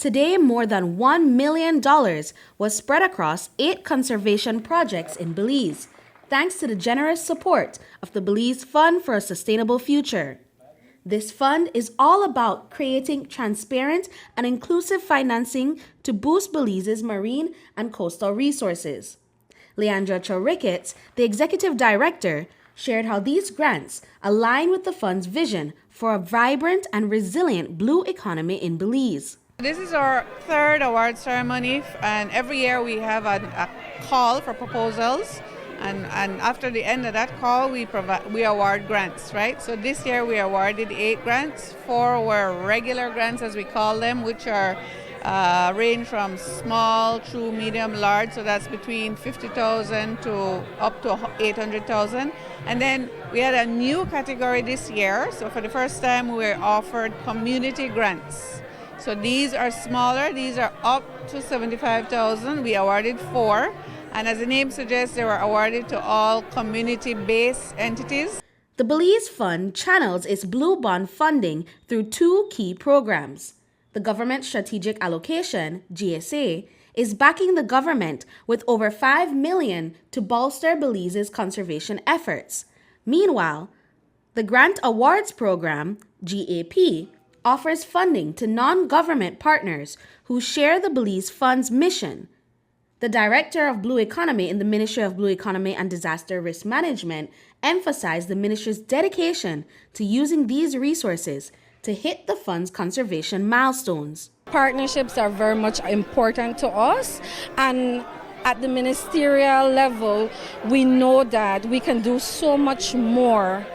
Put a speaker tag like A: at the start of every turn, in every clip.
A: Today, more than $1 million was spread across 8 conservation projects in Belize, thanks to the generous support of the Belize Fund for a Sustainable Future. This fund is all about creating transparent and inclusive financing to boost Belize's marine and coastal resources. Leandra Cho-Ricketts, the executive director, shared how these grants align with the fund's vision for a vibrant and resilient blue economy in Belize.
B: This is our third award ceremony, and every year we have a call for proposals, and after the end of that call we award grants, right? So this year we awarded 8 grants. 4 were regular grants, as we call them, which are range from small through medium, large, so that's between 50,000 to up to 800,000. And then we had a new category this year, so for the first time we were offered community grants. So these are smaller, these are up to 75,000. We awarded 4, and as the name suggests, they were awarded to all community-based entities.
A: The Belize Fund channels its Blue Bond funding through 2 key programs. The Government Strategic Allocation, GSA, is backing the government with over $5 million to bolster Belize's conservation efforts. Meanwhile, the Grant Awards Program, GAP, offers funding to non-government partners who share the Belize Fund's mission. The Director of Blue Economy in the Ministry of Blue Economy and Disaster Risk Management emphasized the ministry's dedication to using these resources to hit the fund's conservation milestones.
C: Partnerships are very much important to us, and at the ministerial level, we know that we can do so much more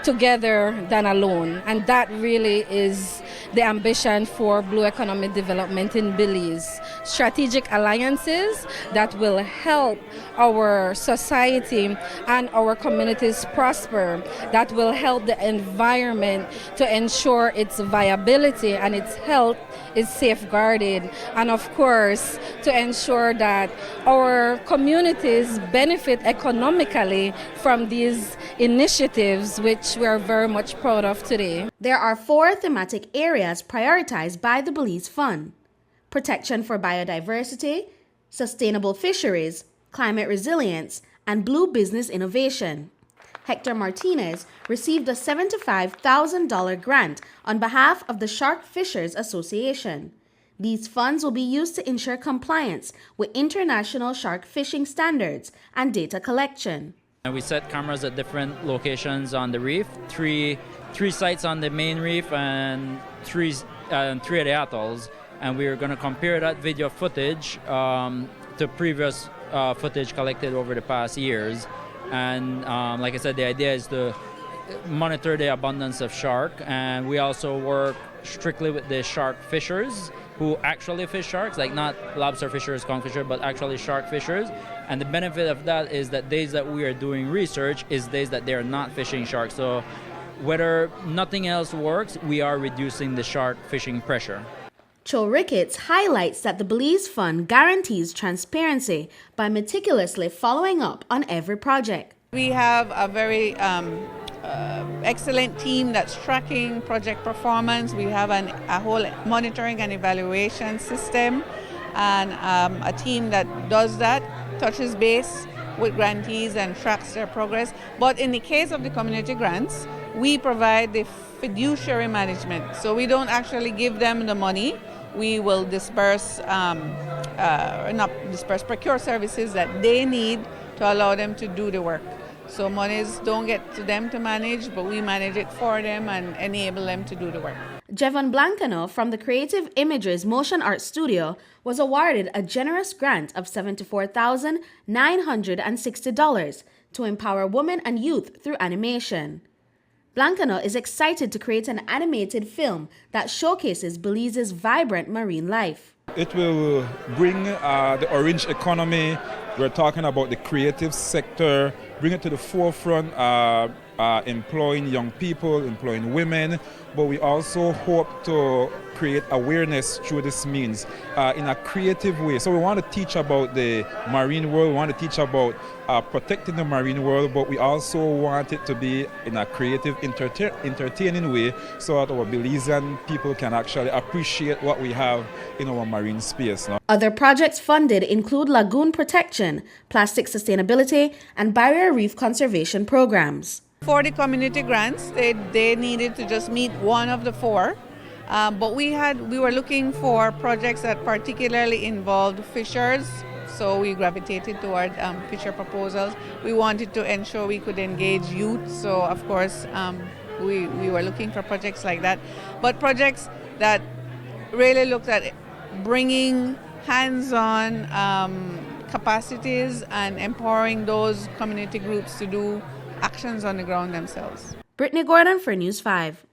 C: together than alone, and that really is the ambition for blue economic development in Belize. Strategic alliances that will help our society and our communities prosper, that will help the environment to ensure its viability and its health is safeguarded, and of course to ensure that our communities benefit economically from these initiatives, which we are very much proud of today.
A: There are 4 thematic areas prioritized by the Belize Fund: protection for biodiversity, sustainable fisheries, climate resilience, and blue business innovation. Hector Martinez received a $75,000 grant on behalf of the Shark Fishers Association. These funds will be used to ensure compliance with international shark fishing standards and data collection.
D: And we set cameras at different locations on the reef, three sites on the main reef and three of the atolls. And we are going to compare that video footage to previous footage collected over the past years. And like I said, the idea is to monitor the abundance of shark. And we also work strictly with the shark fishers who actually fish sharks, like not lobster fishers, conch fishers, but actually shark fishers. And the benefit of that is that days that we are doing research is days that they're not fishing sharks. So whether nothing else works, we are reducing the shark fishing pressure.
A: Cho-Ricketts highlights that the Belize Fund guarantees transparency by meticulously following up on every project.
B: We have a very excellent team that's tracking project performance. We have a whole monitoring and evaluation system, and a team that does that, touches base with grantees and tracks their progress. But in the case of the community grants, we provide the fiduciary management. So we don't actually give them the money. We will procure services that they need to allow them to do the work. So monies don't get to them to manage, but we manage it for them and enable them to do the work.
A: Jevon Blancano from the Creative Images Motion Art Studio was awarded a generous grant of $74,960 to empower women and youth through animation. Blancano is excited to create an animated film that showcases Belize's vibrant marine life.
E: It will bring the orange economy. We're talking about the creative sector, bring it to the forefront employing young people, employing women, but we also hope to create awareness through this means in a creative way. So we want to teach about the marine world, we want to teach about protecting the marine world, but we also want it to be in a creative, entertaining way so that our Belizean people can actually appreciate what we have in our marine space. No?
A: Other projects funded include lagoon protection, plastic sustainability, and barrier reef conservation programs.
B: For the community grants, they needed to just meet one of the four. But we were looking for projects that particularly involved fishers, so we gravitated toward fisher proposals. We wanted to ensure we could engage youth, so of course we were looking for projects like that. But projects that really looked at bringing hands-on capacities and empowering those community groups to do actions on the ground themselves.
A: Britney Gordon for News 5.